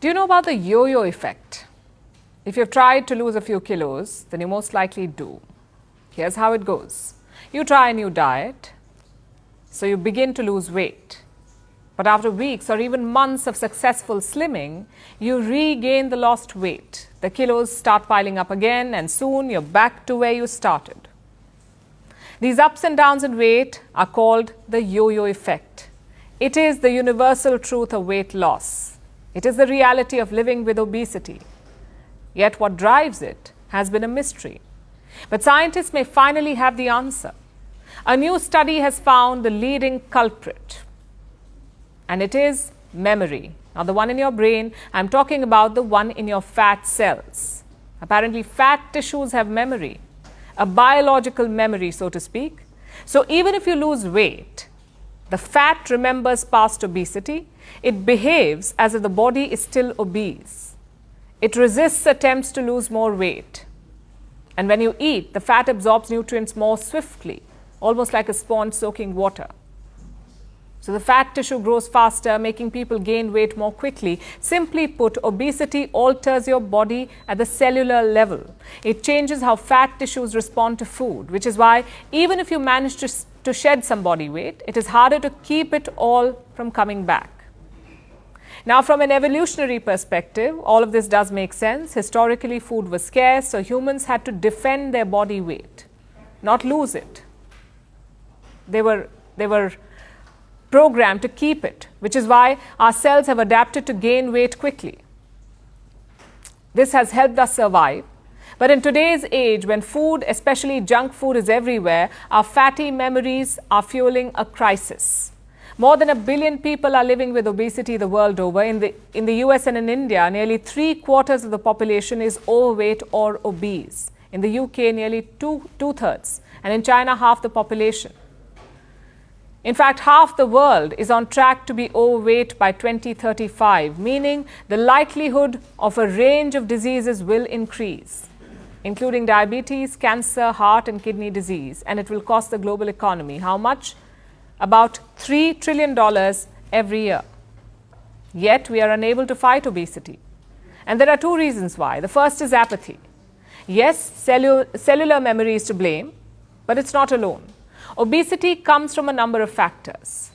Do you know about the yo-yo effect? If you've tried to lose a few kilos, then you most likely do. Here's how it goes. You try a new diet, so you begin to lose weight. But after weeks or even months of successful slimming, you regain the lost weight. The kilos start piling up again, and soon you're back to where you started. These ups and downs in weight are called the yo-yo effect. It is the universal truth of weight loss. It is the reality of living with obesity. Yet what drives it has been a mystery. But scientists may finally have the answer. A new study has found the leading culprit, and it is memory. Not the one in your brain, I'm talking about the one in your fat cells. Apparently, fat tissues have memory, a biological memory, so to speak. So even if you lose weight, the fat remembers past obesity. It behaves as if the body is still obese. It resists attempts to lose more weight. And when you eat, the fat absorbs nutrients more swiftly, almost like a sponge soaking water. So the fat tissue grows faster, making people gain weight more quickly. Simply put, obesity alters your body at the cellular level. It changes how fat tissues respond to food, which is why even if you manage to shed some body weight, it is harder to keep it all from coming back. Now, from an evolutionary perspective, all of this does make sense. Historically, food was scarce, so humans had to defend their body weight, not lose it. They were programmed to keep it, which is why our cells have adapted to gain weight quickly. This has helped us survive. But in today's age, when food, especially junk food, is everywhere, our fatty memories are fueling a crisis. More than 1 billion people are living with obesity the world over. In the US and in India, nearly 3/4 of the population is overweight or obese. In the UK, nearly two-thirds. And in China, half the population. In fact, half the world is on track to be overweight by 2035, meaning the likelihood of a range of diseases will increase, including diabetes, cancer, heart and kidney disease, and it will cost the global economy. How much? About $3 trillion every year. Yet we are unable to fight obesity. And there are two reasons why. The first is apathy. Yes, cellular memory is to blame, but it's not alone. Obesity comes from a number of factors.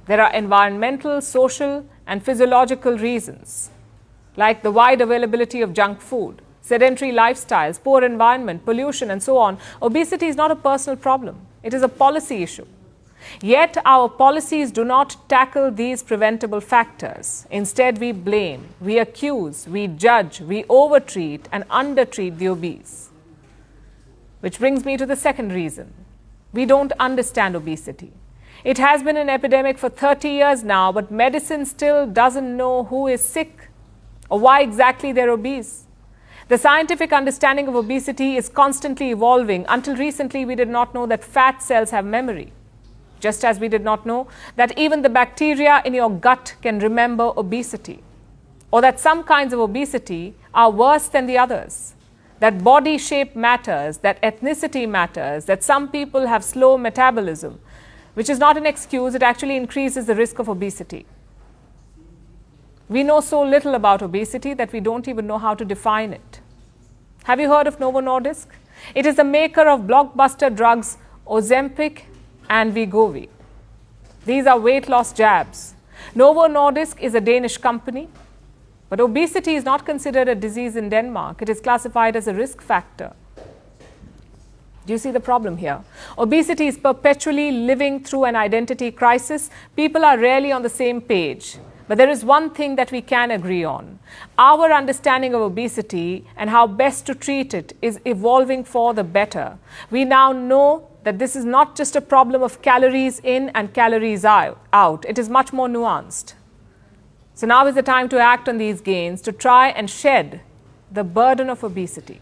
There are environmental, social, and physiological reasons, like the wide availability of junk food, sedentary lifestyles, poor environment, pollution, and so on. Obesity is not a personal problem. It is a policy issue. Yet our policies do not tackle these preventable factors. Instead, we blame, we accuse, we judge, we overtreat and undertreat the obese. Which brings me to the second reason. We don't understand obesity. It has been an epidemic for 30 years now, but medicine still doesn't know who is sick or why exactly they're obese. The scientific understanding of obesity is constantly evolving. Until recently, we did not know that fat cells have memory. Just as we did not know that even the bacteria in your gut can remember obesity, or that some kinds of obesity are worse than the others, that body shape matters, that ethnicity matters, that some people have slow metabolism, which is not an excuse, it actually increases the risk of obesity. We know so little about obesity that we don't even know how to define it. Have you heard of Novo Nordisk? It is the maker of blockbuster drugs Ozempic and Wegovy. These are weight loss jabs. Novo Nordisk is a Danish company, but obesity is not considered a disease in Denmark. It is classified as a risk factor. Do you see the problem here? Obesity is perpetually living through an identity crisis. People are rarely on the same page. But there is one thing that we can agree on. Our understanding of obesity and how best to treat it is evolving for the better. We now know that this is not just a problem of calories in and calories out. It is much more nuanced. So now is the time to act on these gains, to try and shed the burden of obesity.